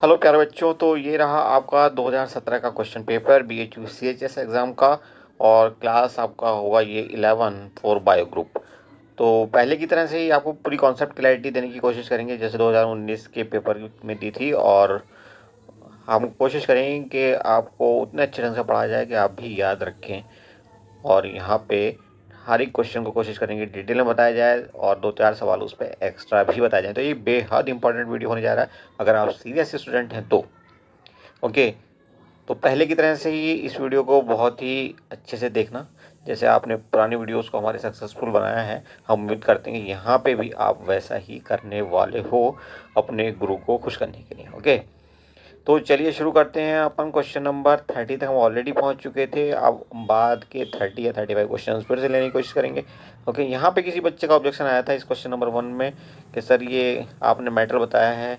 Hello प्यारे बच्चों, तो ये रहा आपका 2017 का question paper BHU CHS exam का। और क्लास आपका होगा ये 11 फॉर बायो ग्रुप। तो पहले की तरह से ही आपको पूरी कॉन्सेप्ट क्लैरिटी देने की कोशिश करेंगे जैसे 2019 के पेपर में दी थी। और हम कोशिश करेंगे कि आपको उतने अच्छे ढंग से पढ़ाया जाए कि आप भी याद रखें। और यहाँ पे हर एक क्वेश्चन को कोशिश करेंगे डिटेल में बताया जाए और 2-4 सवाल उस पर एक्स्ट्रा भी बताए जाए। तो ये बेहद इंपॉर्टेंट वीडियो होने जा रहा है अगर आप सीरियस स्टूडेंट हैं तो। ओके, तो पहले की तरह से ही इस वीडियो को बहुत ही अच्छे से देखना, जैसे आपने पुरानी वीडियोस को हमारे सक्सेसफुल बनाया है। हम उम्मीद करते हैं कि यहाँ पे भी आप वैसा ही करने वाले हो अपने गुरु को खुश करने के लिए। ओके, तो चलिए शुरू करते हैं। अपन क्वेश्चन नंबर 30 तक हम ऑलरेडी पहुँच चुके थे। अब बाद के 30 या 35 क्वेश्चन फिर से लेने की कोशिश करेंगे। ओके, यहाँ पे किसी बच्चे का ऑब्जेक्शन आया था इस क्वेश्चन नंबर 1 में कि सर ये आपने मेटल बताया है,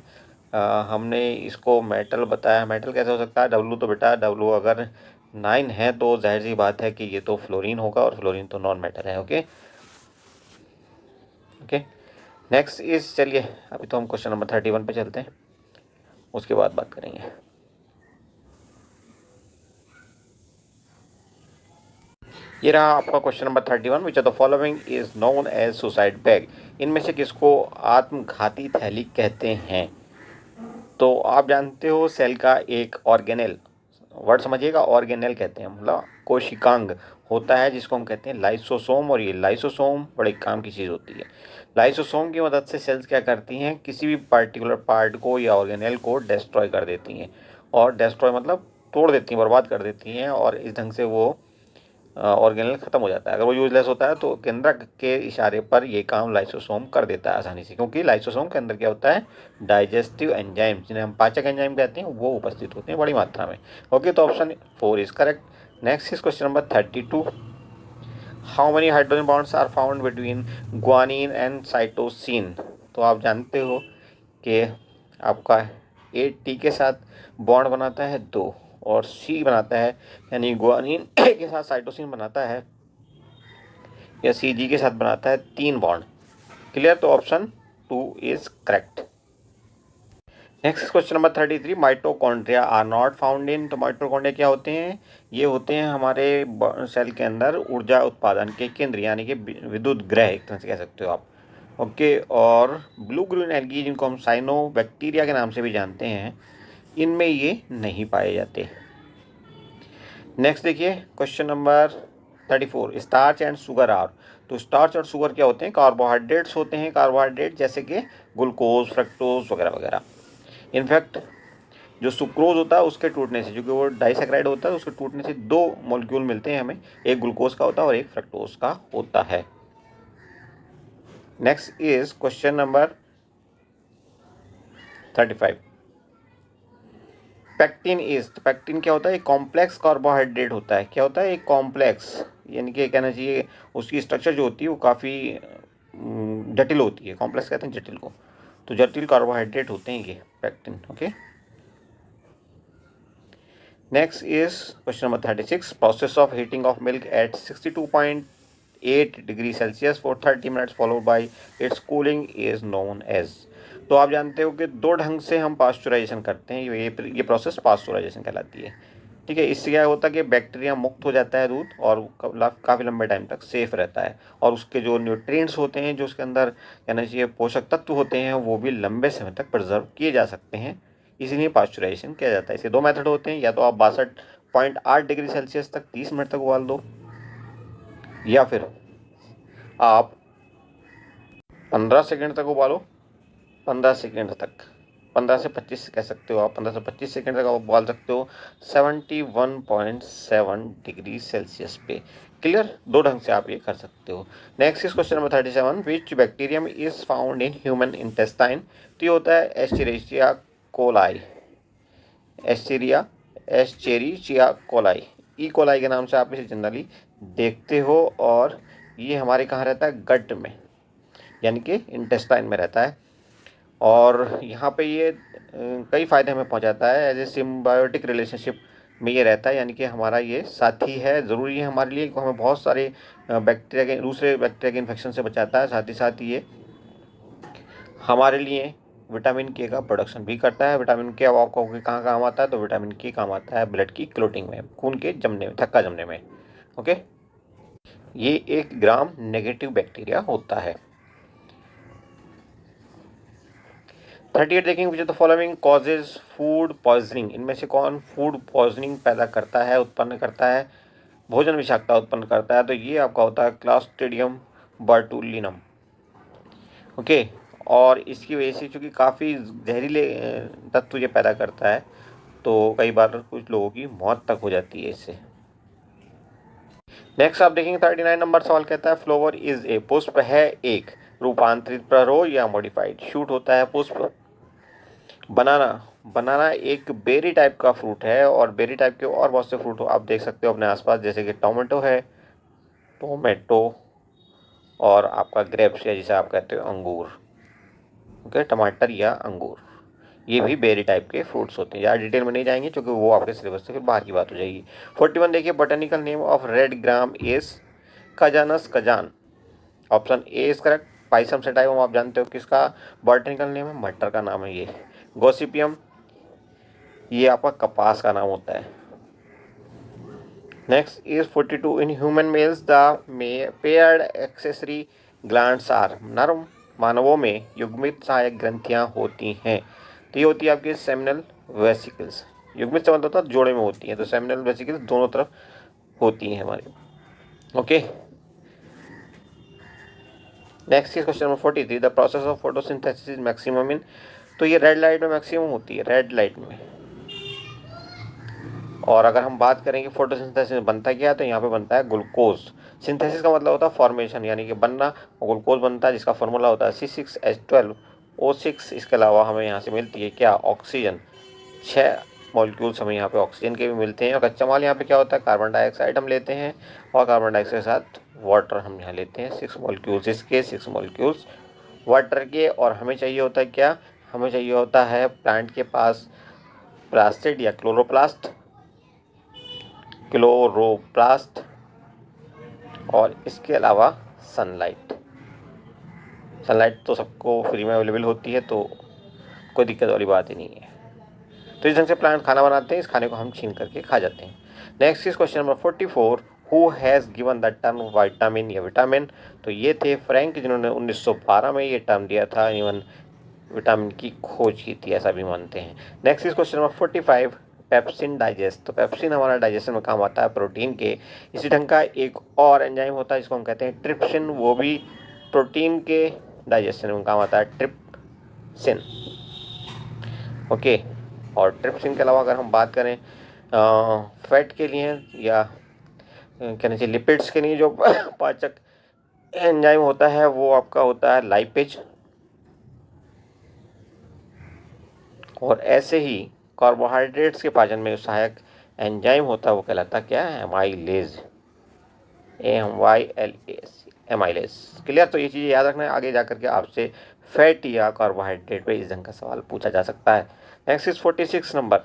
हमने इसको मेटल बताया, मेटल कैसे हो सकता है? डब्लू तो बेटा डब्लू अगर 9 है तो जाहिर सी बात है कि ये तो फ्लोरीन होगा और फ्लोरीन तो नॉन मेटल है। ओके ओके, नेक्स्ट इज, चलिए अभी तो हम क्वेश्चन नंबर 31 पे चलते हैं, उसके बाद बात करेंगे। ये रहा आपका question number 31। Which of the following is known as suicide bag? इनमें से किसको आत्मघाती थैली कहते हैं? तो आप जानते हो सेल का एक ऑर्गेनेल, वर्ड समझिएगा, ऑर्गेनेल कहते हैं, मतलब कोशिकांग होता है जिसको हम कहते हैं लाइसोसोम। और ये लाइसोसोम बड़े काम की चीज़ होती है। लाइसोसोम की मदद से सेल्स क्या करती हैं, किसी भी पार्टिकुलर पार्ट को या ऑर्गेनेल को डिस्ट्रॉय कर देती हैं। और डिस्ट्रॉय मतलब तोड़ देती हैं, बर्बाद कर देती हैं, और इस ढंग से वो ऑर्गेनेल खत्म हो जाता है। अगर वो यूजलेस होता है तो केंद्रक के इशारे पर ये काम लाइसोसोम कर देता है आसानी से, क्योंकि लाइसोसोम के अंदर क्या होता है, डाइजेस्टिव एंजाइम जिन्हें हम पाचक एंजाइम कहते हैं वो उपस्थित होते हैं बड़ी मात्रा में। ओके, तो option 4 is correct. Next is question number 32। How many hydrogen bonds are found between guanine and cytosine? तो आप जानते हो कि आपका A T के साथ बॉन्ड बनाता है 2, और C बनाता है यानी ग्वानिन के साथ साइटोसिन बनाता है या CG के साथ बनाता है 3 बॉन्ड। क्लियर? तो option 2 is correct. Next question number 33। Mitochondria are not found in? तो माइटोकॉन्ड्रिया क्या होते हैं? ये होते हैं हमारे सेल के अंदर ऊर्जा उत्पादन के केंद्र, यानी कि विद्युत ग्रह एक तरह से कह सकते हो आप। ओके, और ब्लू ग्रीन एल्गी जिनको हम साइनो बैक्टीरिया के नाम से भी जानते हैं, इनमें ये नहीं पाए जाते। नेक्स्ट देखिए question number 34। Starch and sugar are? तो स्टार्च और शुगर क्या होते हैं? कार्बोहाइड्रेट्स होते हैं। कार्बोहाइड्रेट जैसे कि ग्लूकोज, फ्रक्टोज वगैरह वगैरह। इनफैक्ट जो सुक्रोज होता है उसके टूटने से, जो कि वो डाइसेक्राइड होता है, उसके टूटने से 2 मॉलिक्यूल मिलते हैं हमें, एक ग्लूकोज का होता है और एक फ्रक्टोज का होता है। Next is question number 35। Pectin is? तो पैक्टिन क्या होता है? एक कॉम्प्लेक्स कार्बोहाइड्रेट होता है। क्या होता है? एक कॉम्प्लेक्स, यानी कि कहना चाहिए उसकी स्ट्रक्चर जो होती है वो काफ़ी जटिल होती है। कॉम्प्लेक्स कहते हैं जटिल को, तो जटिल कार्बोहाइड्रेट होते हैं ये pectin. Okay, next is question number 36। Process of heating of milk at 62.8 degree Celsius for 30 minutes followed by its cooling is known as? तो आप जानते हो कि 2 ढंग से हम पास्चुराइजेशन करते हैं, ये प्रोसेस पास्चुराइजेशन कहलाती है। ठीक है, इससे क्या होता है कि बैक्टीरिया मुक्त हो जाता है दूध, और काफ़ी लंबे टाइम तक सेफ रहता है, और उसके जो न्यूट्रिएंट्स होते हैं, जो उसके अंदर कहना चाहिए पोषक तत्व होते हैं, वो भी लंबे समय तक प्रिजर्व किए जा सकते हैं। इसीलिए पास्चुराइजेशन किया जाता है। इसके 2 मेथड होते हैं, या तो आप 62.8 डिग्री सेल्सियस तक 30 मिनट तक उबाल दो, या फिर आप 15 सेकेंड तक उबालो। 15 सेकेंड तक, 15 से 25 कह सकते हो आप, 15 से 25 सेकेंड तक आप उबाल सकते हो 71.7 डिग्री सेल्सियस पे। क्लियर? 2 ढंग से आप ये कर सकते हो। Next is question number 37। Which bacterium is found in human intestine? तो ये होता है Escherichia coli. Escherichia coli, E coli के नाम से आप इसे जनरली देखते हो। और ये हमारे कहाँ रहता है? गट में, यानी कि इंटेस्टाइन में रहता है। और यहाँ पे ये कई फ़ायदे हमें पहुँचाता है। एज ए सिम्बायोटिक रिलेशनशिप में ये रहता है, यानी कि हमारा ये साथी है, ज़रूरी है हमारे लिए, हमें बहुत सारे बैक्टीरिया के, दूसरे बैक्टीरिया के इन्फेक्शन से बचाता है। साथ ही साथ ये हमारे लिए विटामिन के का प्रोडक्शन भी करता है। विटामिन के आपको कहाँ काम आता है, तो विटामिन के काम आता है ब्लड की क्लोटिंग में, खून के जमने में, थक्का जमने में। ओके, ये एक ग्राम नेगेटिव बैक्टीरिया होता है। 38 देखेंगे, विच of the following causes food poisoning. इनमें से कौन फूड पॉइजनिंग पैदा करता है, उत्पन्न करता है, भोजन विषाक्तता उत्पन्न करता है? तो ये आपका होता है क्लॉस्ट्रिडियम बर्टुलिनम। ओके, और इसकी वजह से चूँकि काफ़ी जहरीले तत्व ये पैदा करता है, तो कई बार कुछ लोगों की मौत तक हो जाती है इससे। नेक्स्ट आप देखेंगे 39 नंबर सवाल कहता है फ्लावर इज ए, पुष्प है एक, रूपांतरित प्ररोह या मॉडिफाइड शूट होता है पुष्प। बनाना, बनाना एक बेरी टाइप का फ्रूट है, और बेरी टाइप के और बहुत से फ्रूट आप देख सकते हो अपने आसपास, जैसे कि टोमेटो है, टोमेटो, और आपका ग्रेप्स या जिसे आप कहते हो अंगूर। ओके, टमाटर या अंगूर, ये भी बेरी टाइप के फ्रूट्स होते हैं। ज़्यादा डिटेल में नहीं जाएंगे क्योंकि वो आपके सिलेबस से फिर बाहर की बात हो जाएगी। 41 देखिए, botanical name of red gram is cajanus cajan. Option A is correct. Pisum sativum आप जानते हो किसका बोटेनिकल नेम है, मटर का नाम है ये। गोसिपियम, ये आपका कपास का नाम होता है। Next is 42 in human males the paired accessory glands are. नर मानवों में युग्मित सहायक ग्रंथियां होती हैं, तो ये होती है आपकी सेमिनल वेसिकल्स। युग्मित से मतलब होता है जोड़े में होती हैं, तो सेमिनल वेसिकल्स दोनों तरफ होती हैं हमारी। Okay, next is question number 43, the process of photosynthesis is maximum in. तो ये रेड लाइट में मैक्सिमम होती है, रेड लाइट में। और अगर हम बात करें कि फोटोसिंथेसिस में बनता क्या है, तो यहाँ पे बनता है ग्लूकोज। सिंथेसिस का मतलब होता है फॉर्मेशन, यानी कि बनना, और ग्लूकोज बनता है जिसका फॉर्मूला होता है C6H12O6। इसके अलावा हमें यहाँ से मिलती है क्या, ऑक्सीजन। 6 मॉलिक्यूल्स हमें यहाँ पे ऑक्सीजन के भी मिलते हैं। और कच्चा माल यहाँ पे क्या होता है, कार्बन डाइऑक्साइड हम लेते हैं, और कार्बन डाइऑक्साइड के साथ वाटर हम यहाँ लेते हैं। 6 मॉलिक्यूल्स इसके, 6 मॉलिक्यूल्स वाटर के। और हमें चाहिए होता है क्या, हमें चाहिए होता है प्लांट के पास प्लास्टिड या क्लोरोप्लास्ट, और इसके अलावा सनलाइट। सनलाइट तो सबको फ्री में अवेलेबल होती है, तो कोई दिक्कत वाली बात ही नहीं है। तो इस ढंग से प्लांट खाना बनाते हैं, इस खाने को हम छीन करके खा जाते हैं। Next is question number 44, who has given the term vitamin या विटामिन। तो ये थे फ्रैंक, जिन्होंने 1912 में ये टर्म दिया था, इवन विटामिन की खोज की थी, ऐसा भी मानते हैं। Next is question number 45, pepsin digest. तो पेप्सिन हमारा डाइजेशन में काम आता है प्रोटीन के। इसी ढंग का एक और एंजाइम होता है जिसको हम कहते हैं ट्रिप्सिन, वो भी प्रोटीन के डाइजेशन में काम आता है, ट्रिप्सिन। ओके, और ट्रिप्सिन के अलावा अगर हम बात करें फैट के लिए या कहना चाहिए लिपिड्स के लिए, जो पाचक एंजाइम होता है वो आपका होता है लाइपेज। और ऐसे ही कार्बोहाइड्रेट्स के पाचन में सहायक एंजाइम होता है वो कहलाता क्या है, एमाइलेज, AMYLAS, एमाइलेज। क्लियर। तो ये चीज़ें याद रखना है, आगे जाकर के आपसे फैट या कार्बोहाइड्रेट पे इस ढंग का सवाल पूछा जा सकता है। नेक्स्ट इज 46 नंबर,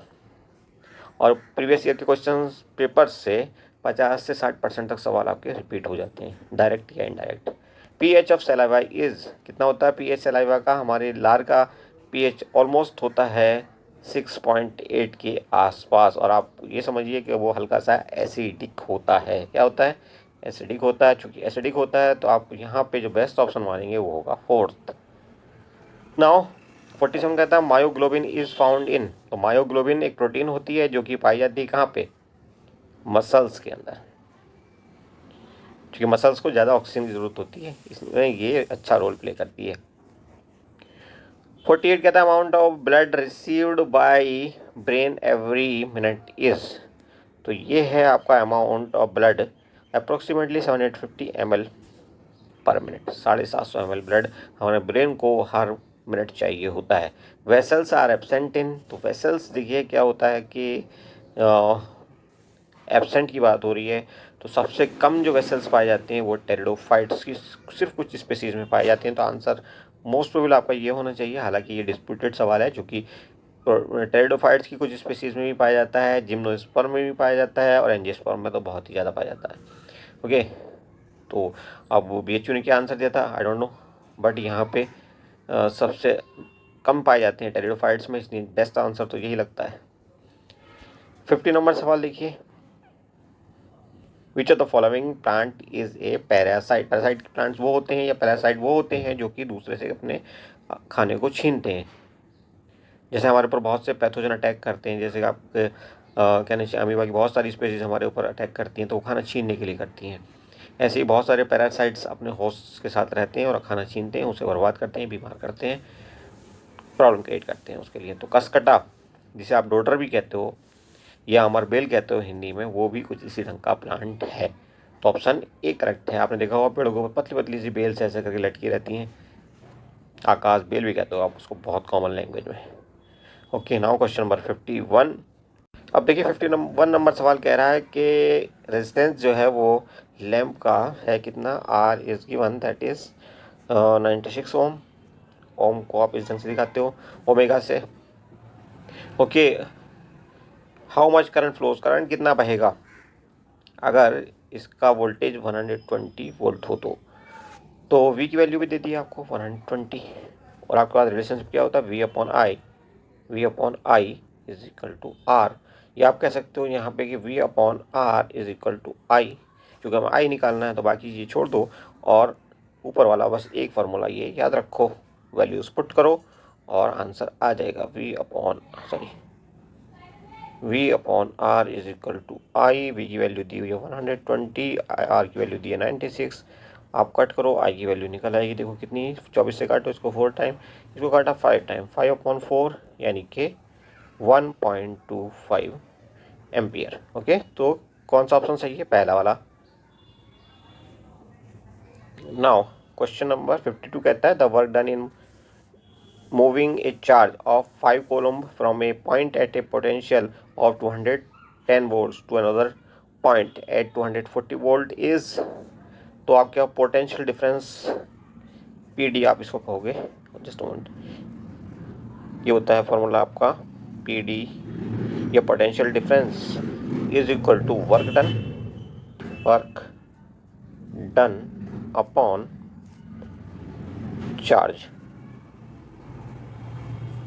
और प्रीवियस ईयर के क्वेश्चन पेपर से 50 से 60% तक सवाल आपके रिपीट हो जाते हैं, डायरेक्ट या indirect. PH of saliva is, कितना होता है पीएच सलाइवा का, हमारे लार का पीएच ऑलमोस्ट होता है 6.8 के आसपास। और आप ये समझिए कि वो हल्का सा एसिडिक होता है। क्या होता है, एसिडिक होता है। चूँकि एसिडिक होता है तो आप यहाँ पे जो बेस्ट ऑप्शन मानेंगे वो होगा 4th। नाउ 47 कहता है मायोग्लोबिन इज फाउंड इन। तो मायोग्लोबिन एक प्रोटीन होती है जो कि पाई जाती है कहाँ पे, मसल्स के अंदर। क्योंकि मसल्स को ज़्यादा ऑक्सीजन की ज़रूरत होती है, इसमें ये अच्छा रोल प्ले करती है। 48 कहता है amount of blood received by brain every minute is. तो ये है आपका amount of blood, approximately 750 ml per minute. 750 ml blood हमारे ब्रेन को हर मिनट चाहिए होता है। Vessels are absent in. तो वेसल्स देखिए क्या होता है कि एब्सेंट की बात हो रही है, तो सबसे कम जो वेसल्स पाए जाते हैं वो टेरिडोफाइट्स की सिर्फ कुछ स्पीसीज में पाए जाते हैं। तो आंसर मोस्ट प्रोबेबल आपका ये होना चाहिए। हालांकि ये डिस्प्यूटेड सवाल है, क्योंकि टेरिडोफाइट्स की कुछ स्पीसीज में भी पाया जाता है, जिम्नोस्पर्म में भी पाया जाता है, और एंजियोस्पर्म में तो बहुत ही ज़्यादा पाया जाता है। ओके, तो अब वो BHU ने क्या आंसर दिया था आई डोंट नो, बट यहाँ पे सबसे कम पाए जाते हैं टेरिडोफाइट्स में, इसलिए बेस्ट आंसर तो यही लगता है। 50 नंबर सवाल देखिए, विच of the following plant is a parasite. Parasite plants वो होते हैं या पैरासाइट वो होते हैं जो कि दूसरे से अपने खाने को छीनते हैं। जैसे हमारे ऊपर बहुत से पैथोजन अटैक करते हैं, जैसे आप कहना चाहिए अमीबा की बहुत सारी स्पीसीज हमारे ऊपर अटैक करती हैं तो वो खाना छीनने के लिए करती हैं। ऐसे ही बहुत सारे पैरासाइट्स अपने होस्ट के साथ रहते हैं और खाना छीनते हैं, उसे बर्बाद करते हैं, बीमार करते हैं, प्रॉब्लम क्रिएट करते हैं उसके लिए। तो कसकटा, जिसे आप डोडर भी कहते हो या अमरबेल कहते हो हिंदी में, वो भी कुछ इसी ढंग का प्लांट है। तो ऑप्शन ए करेक्ट है। आपने देखा होगा पेड़ों के ऊपर पतली पतली सी बेल से ऐसे करके लटकी रहती हैं, आकाश बेल भी कहते हो आप उसको बहुत कॉमन लैंग्वेज में। Okay, now question number 51। अब देखिए 51 नंबर सवाल कह रहा है कि रेजिस्टेंस जो है वो लैंप का है कितना, R is given that is 96 ohm. Ohm को आप इस ढंग से दिखाते हो ओमेगा से। Okay, how much current flows, current कितना बहेगा अगर इसका वोल्टेज 120 वोल्ट हो तो V की वैल्यू भी दे दी आपको 120, और आपके पास रिलेशनशिप क्या होता है V/I is equal to R। या आप कह सकते हो यहाँ पे कि V/R is equal to I, क्योंकि हमें I निकालना है तो बाकी चीज़ छोड़ दो और ऊपर वाला बस एक फार्मूला ये याद रखो, वैल्यूज पुट करो और आंसर आ जाएगा V/R is equal to I। V की वैल्यू दी हुई है 120, R की वैल्यू दी है 96। आप कट करो, I की वैल्यू निकल आएगी, देखो कितनी, 24 से काटो इसको 4 टाइम, इसको काटा 5 टाइम, 5/4 यानी कि 1.25 एम्पियर। ओके, तो कौन सा ऑप्शन सही है, पहला वाला। नाउ क्वेश्चन नंबर 52 कहता है the work done in moving a charge of 5 coulomb from a point at a potential of 210 volts to another point at 240 volt is, तो आपके पोटेंशियल डिफरेंस PD आप इसको कहोगे, जस्ट मोमेंट, ये होता है फॉर्मूला आपका PD या potential difference is equal to work done upon charge.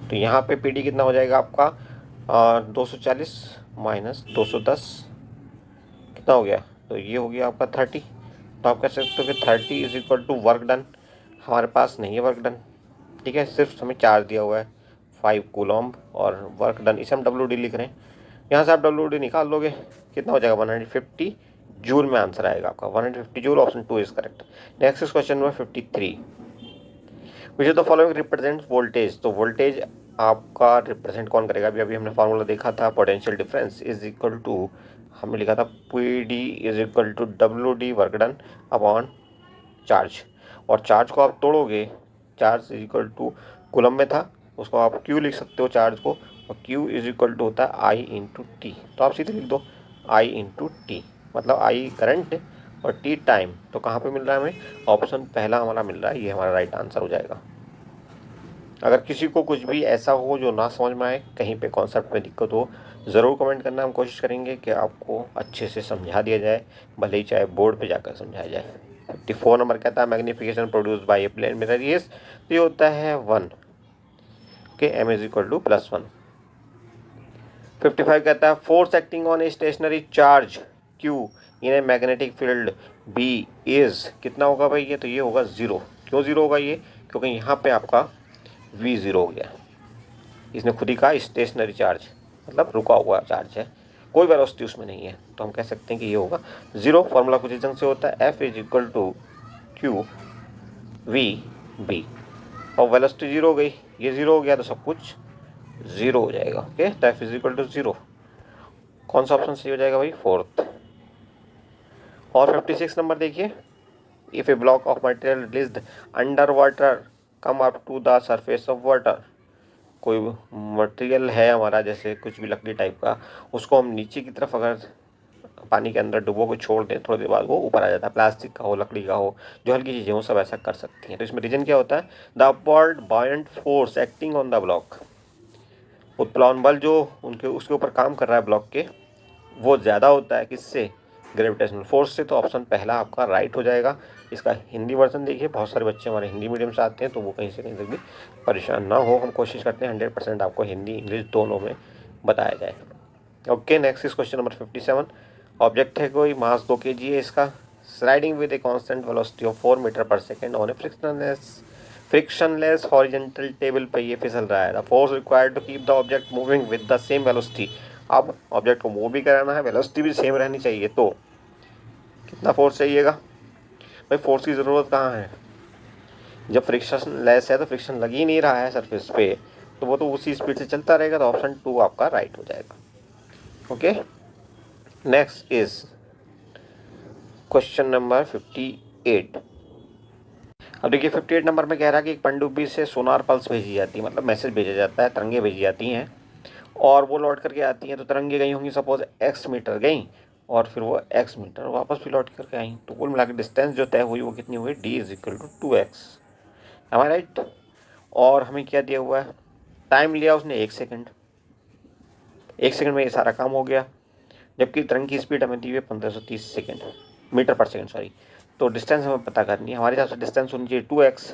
तो यहाँ पे PD कितना हो जाएगा आपका 240 माइनस 210 कितना हो गया, तो ये हो गया आपका 30। तो आप कह सकते हो कि 30 is equal to work done. हमारे पास नहीं है वर्क डन, ठीक है, सिर्फ हमें चार्ज दिया हुआ है 5 कूलम्ब और वर्क डन, इसे हम WD लिख रहे हैं। यहाँ से आप WD निकाल लोगे कितना हो जाएगा 150 जूल में आंसर आएगा आपका 150 joule. Option 2 is correct. Next is question number 53, which is the following represent voltage. तो वोल्टेज आपका रिप्रेजेंट कौन करेगा, अभी हमने फार्मूला देखा था, potential difference is equal to, हमने लिखा था PD is equal to WD work done upon charge, और चार्ज को आप तोड़ोगे, charge is equal to coulomb में था, उसको आप Q लिख सकते हो चार्ज को, और Q इज इक्वल टू होता है I/T। तो आप सीधे लिख दो I/T, मतलब I करंट और T टाइम। तो कहाँ पे मिल रहा है हमें, ऑप्शन पहला हमारा मिल रहा है, ये हमारा राइट आंसर हो जाएगा। अगर किसी को कुछ भी ऐसा हो जो ना समझ में आए, कहीं पे कॉन्सेप्ट में दिक्कत हो, ज़रूर कमेंट करना, हम कोशिश करेंगे कि आपको अच्छे से समझा दिया जाए, भले ही चाहे बोर्ड पे जाकर समझाया जाए। 54 नंबर कहता है magnification produce by a plane mirror is, तो ये होता है 1। ओके, M इज इक्वल टू +1। 55 कहता है force acting on a stationary charge Q in a magnetic field B is, कितना होगा भाई ये, तो ये होगा 0। क्यों 0 होगा ये, क्योंकि यहाँ पे आपका V 0 हो गया, इसने खुद ही कहा स्टेशनरी चार्ज, मतलब रुका हुआ चार्ज है, कोई वेलोसिटी उसमें नहीं है, तो हम कह सकते हैं कि ये होगा 0। फॉर्मूला कुछ इस ढंग से होता है F is equal to QVB, और वेलोसिटी 0 हो गई, ये 0 हो गया तो सब कुछ 0 हो जाएगा। ओके, तो F इज इक्वल टू 0। कौन सा ऑप्शन सही हो जाएगा भाई, 4th। और 56 नंबर देखिए, if a block of material released under water come up to the surface of water, कोई मटेरियल है हमारा जैसे कुछ भी लकड़ी टाइप का, उसको हम नीचे की तरफ अगर पानी के अंदर डुबो के छोड़ दें, थोड़ी देर बाद वो ऊपर आ जाता है, प्लास्टिक का हो, लकड़ी का हो, जो हल्की चीज़ें हो, सब ऐसा कर सकती हैं। तो इसमें रीजन क्या होता है, the upward buoyant force acting on the block, उत्प्लावन बल जो उनके उसके ऊपर काम कर रहा है ब्लॉक के, वो ज़्यादा होता है किससे, ग्रेविटेशनल फोर्स से। तो ऑप्शन पहला आपका राइट हो जाएगा। इसका हिंदी वर्जन देखिए, बहुत सारे बच्चे हमारे हिंदी मीडियम से आते हैं तो वो कहीं से कहीं तक भी परेशान ना हो। हम कोशिश करते हैं 100% आपको हिंदी इंग्लिश दोनों में बताया जाए। Okay, next is question number 57। Object है कोई, मास 2 kg है इसका, sliding with a constant velocity of 4 metre पर second on a frictionless horizontal table पे ये फिसल रहा है। The force required to keep the object moving with the same velocity. अब ऑब्जेक्ट को मूव भी कराना है, वेलोसिटी भी सेम रहनी चाहिए, तो कितना फोर्स चाहिएगा भाई? फोर्स की ज़रूरत कहाँ है? जब फ्रिक्शन लेस है तो फ्रिक्शन लग ही नहीं रहा है सरफेस पे, तो वो तो उसी स्पीड से चलता रहेगा। तो ऑप्शन 2 आपका राइट हो जाएगा। Okay, next is question number 58। अब देखिए 58 नंबर में कह रहा है कि एक पनडुब्बी से सोनार पल्स भेजी जाती है, मतलब मैसेज भेजा जाता है, तरंगे भेजी जाती हैं और वो लौट करके आती हैं। तो तरंगे गई होंगी सपोज x मीटर गई और फिर वो x मीटर वापस भी लौट करके आई, तो कुल मिला के डिस्टेंस जो तय हुई वो कितनी हुई? d=2x। एम आई राइट? और हमें क्या दिया हुआ है? टाइम लिया उसने 1 सेकंड। 1 सेकंड में ये सारा काम हो गया, जबकि तरंग की स्पीड हमें दी हुई है 1530 सेकेंड मीटर पर सेकेंड, सॉरी। तो डिस्टेंस हमें पता करनी है, हमारे हिसाब से डिस्टेंस होनी चाहिए 2x।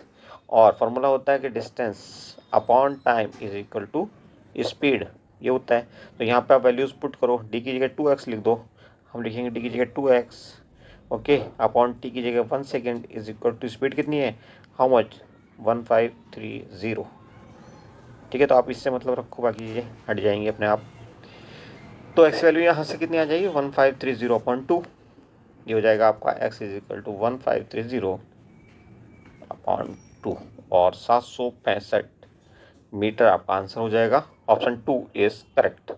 और फार्मूला होता है कि distance upon time is equal to speed, ये होता है। तो यहाँ पे आप वैल्यूज़ पुट करो, डी की जगह 2x लिख दो, हम लिखेंगे डी की जगह 2x, ओके, अपॉन टी की जगह 1 second is equal to speed कितनी है? How much? 1530। ठीक है, तो आप इससे मतलब रखो, बाकी चीज़ें हट जाएंगी अपने आप। तो एक्स वैल्यू यहाँ से कितनी आ जाएगी? 1530/2। ये हो जाएगा आपका x इज इक्वल टू 1530/2 और 765 मीटर आपका आंसर हो जाएगा। Option 2 is correct.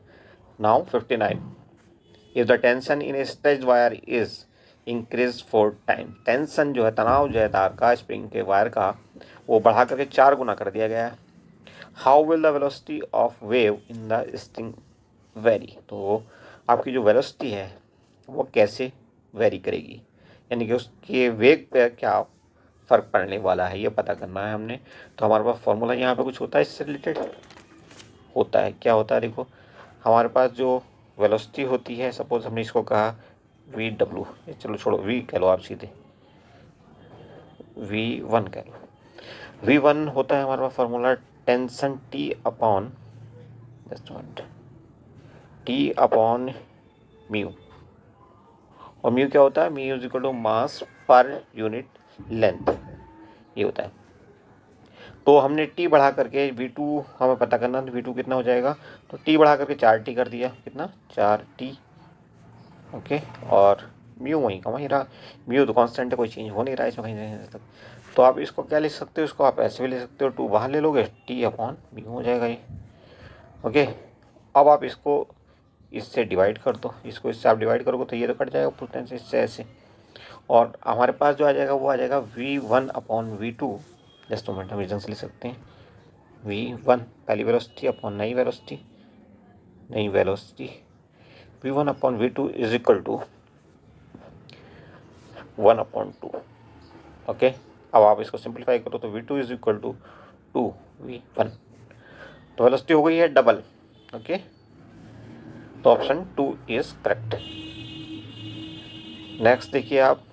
Now 59। If the tension in A stretched wire is increase 4 time. Tension जो है, तनाव जो है तार का, स्प्रिंग के वायर का, वो बढ़ा करके 4 गुना कर दिया गया है। How will the velocity of wave in the string very. तो आपकी जो वेलोसिटी है वो कैसे वेरी करेगी, यानी कि उसके वेग पे क्या फ़र्क पड़ने वाला है, ये पता करना है हमने। तो हमारे पास फॉर्मूला यहाँ पे कुछ होता है इससे रिलेटेड, होता है। क्या होता है? देखो, हमारे पास जो वेलोसिटी होती है, सपोज हमने इसको कहा VW, चलो छोड़ो, V कह लो आप, सीधे V1 कह लो। V1 होता है हमारे पास formula tension T upon, just minute, T upon mu. और म्यू क्या होता है? Mu is equal to mass पर यूनिट लेंथ, ये होता है। तो हमने टी बढ़ा करके V2 हमें पता करना, तो V2 कितना हो जाएगा? तो टी बढ़ा करके 4t कर दिया, कितना? 4t, okay. और म्यू वहीं का वहीं रहा, म्यू तो कांस्टेंट है, कोई चेंज हो नहीं रहा है इसमें कहीं तक। तो आप इसको क्या लिख सकते हो? इसको आप ऐसे भी ले सकते हो, 2 बाहर ले लोगे, टी अपॉन म्यू हो जाएगा ये, ओके। अब आप इसको इससे डिवाइड कर दो, इसको इससे आप डिवाइड करोगे तो ये तो कट जाएगा पूर्ण से, इससे ऐसे। और हमारे पास जो आ जाएगा वो आ जाएगा V1/V2। जस्ट मोमेंट, हम रीजन से लिख सकते हैं V1 पहली वेलोसिटी अपॉन नई velocity, V1/V2 is equal to 1/2, okay. अब आप इसको सिंप्लीफाई करो तो V2 is equal to 2V1। तो वेलोसिटी हो गई है डबल, ओके। तो ऑप्शन 2 इज करेक्ट। नेक्स्ट देखिए आप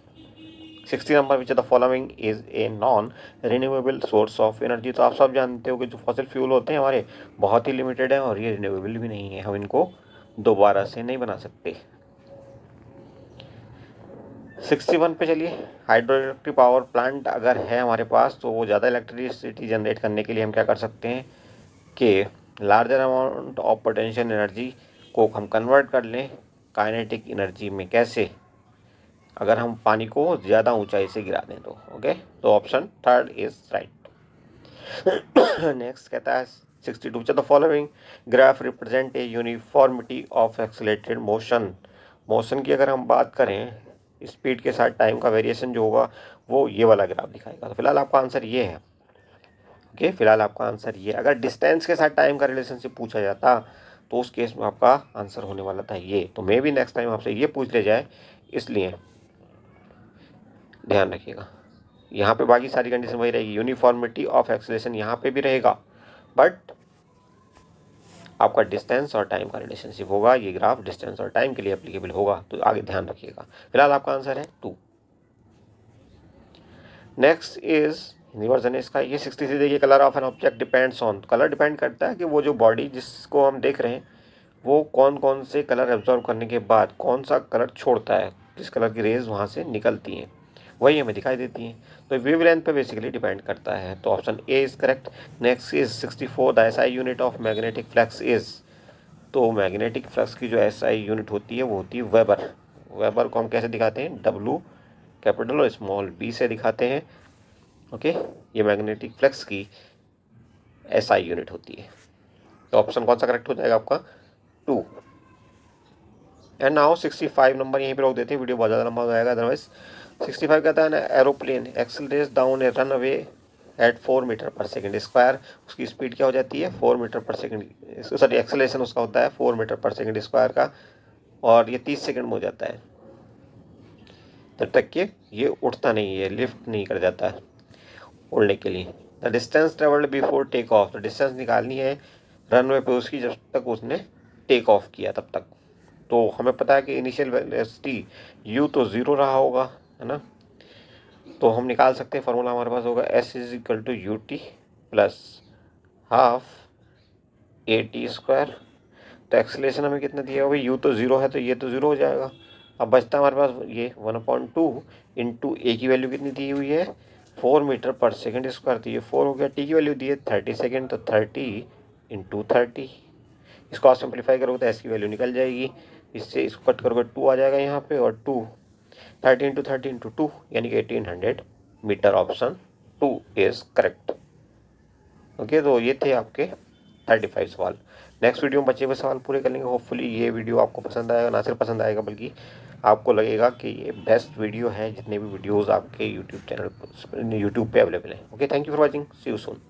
60 number, which the following is a non renewable source of energy. तो आप सब जानते हो कि जो फॉसिल फ्यूल होते हैं हमारे, बहुत ही लिमिटेड है और ये रिन्यूएबल भी नहीं है, हम इनको दोबारा से नहीं बना सकते। 61 पे चलिए, हाइड्रो इलेक्ट्रिक पावर प्लांट अगर है हमारे पास, तो वो ज़्यादा इलेक्ट्रिसिटी जनरेट करने के लिए हम क्या कर सकते हैं कि larger amount of potential energy को हम कन्वर्ट कर लें काइनेटिक एनर्जी में। कैसे? अगर हम पानी को ज़्यादा ऊंचाई से गिरा दें तो, ओके। तो ऑप्शन 3 इज राइट। नेक्स्ट कहता है 62, the following graph represent a uniformity of accelerated motion. Motion की अगर हम बात करें, स्पीड के साथ टाइम का वेरिएशन जो होगा वो ये वाला ग्राफ दिखाएगा। तो फिलहाल आपका आंसर ये है, ओके। फिलहाल आपका आंसर ये। अगर डिस्टेंस के साथ टाइम का रिलेशनशिप पूछा जाता तो उस केस में आपका आंसर होने वाला था ये। तो मे भी नेक्स्ट टाइम आपसे ये पूछ ले जाए, इसलिए ध्यान रखिएगा। यहाँ पे बाकी सारी कंडीशन वही रहेगी, यूनिफॉर्मिटी ऑफ एक्सेलरेशन यहाँ पे भी रहेगा, बट आपका डिस्टेंस और टाइम का रिलेशनशिप होगा। ये ग्राफ डिस्टेंस और टाइम के लिए एप्लीकेबल होगा, तो आगे ध्यान रखिएगा। फिलहाल आपका आंसर है 2। नेक्स्ट इज हिंदी वर्जन है इसका। ये 63 देखिए, colour of an object depends on. Colour depend करता है कि वो जो बॉडी जिसको हम देख रहे हैं वो कौन कौन से कलर एब्जॉर्व करने के बाद कौन सा कलर छोड़ता है, किस कलर की रेज वहाँ से निकलती हैं, वही हमें दिखाई देती हैं। तो वेवलेंथ पे बेसिकली डिपेंड करता है। तो option A is correct. Next is 64 the SI unit of magnetic flux is. तो मैग्नेटिक फ्लक्स की जो एसआई यूनिट होती है वो होती है वेबर। वेबर को हम कैसे दिखाते हैं, डब्लू कैपिटल और स्मॉल बी से दिखाते हैं। ओके, ये मैग्नेटिक फ्लक्स की एसआई यूनिट होती है। तो ऑप्शन कौन सा करेक्ट हो जाएगा आपका, 2। एंड नाउ 65 नंबर यहीं पे रोक देते हैं, वीडियो बहुत ज़्यादा लंबा हो जाएगा अदरवाइज। 65 कहता है ना, aeroplane accelerates down a runway at 4 metre पर सेकेंड स्क्वायर। उसकी स्पीड क्या हो जाती है, 4 मीटर पर सेकेंड, सॉरी एक्सेलरेशन उसका होता है 4 मीटर पर सेकेंड स्क्वायर का, और ये 30 सेकेंड में हो जाता है। तब तक कि ये उठता नहीं है, लिफ्ट नहीं कर जाता है उड़ने के लिए। The distance travelled before take off. तो डिस्टेंस निकालनी है रनवे पे उसकी जब तक उसने टेक ऑफ किया तब तक। तो हमें पता है कि इनिशियल वेलोसिटी यू तो ज़ीरो रहा होगा, है ना। तो हम निकाल सकते हैं, फार्मूला हमारे पास होगा s is equal to u t plus half a t square. तो एक्सलेशन हमें कितना दिया होगा, यू तो ज़ीरो है तो ये तो ज़ीरो हो जाएगा। अब बचता है हमारे पास ये 1/2 इंटू ए की वैल्यू कितनी दी हुई है, 4 मीटर पर सेकेंड स्क्वायर। तो ये 4 हो गया। टी की वैल्यू दी है 30 सेकेंड, तो 30 इंटू 30। इसको आप सिंप्लीफाई करोगे तो एस की वैल्यू निकल जाएगी। इससे इसको कट करोगे 2 आ जाएगा यहाँ पे, और 2 30 इंटू 30 इंटू 2 यानी कि 1800 मीटर। Option 2 is correct. ओके, तो ये थे आपके 35 सवाल। नेक्स्ट वीडियो में बचे हुए सवाल पूरे कर लेंगे। होपफुली ये वीडियो आपको पसंद आएगा, ना सिर्फ पसंद आएगा बल्कि आपको लगेगा कि ये बेस्ट वीडियो है जितने भी वीडियोस आपके यूट्यूब चैनल यूट्यूब पे अवेलेबल हैं। Okay, thank you for watching, see you soon.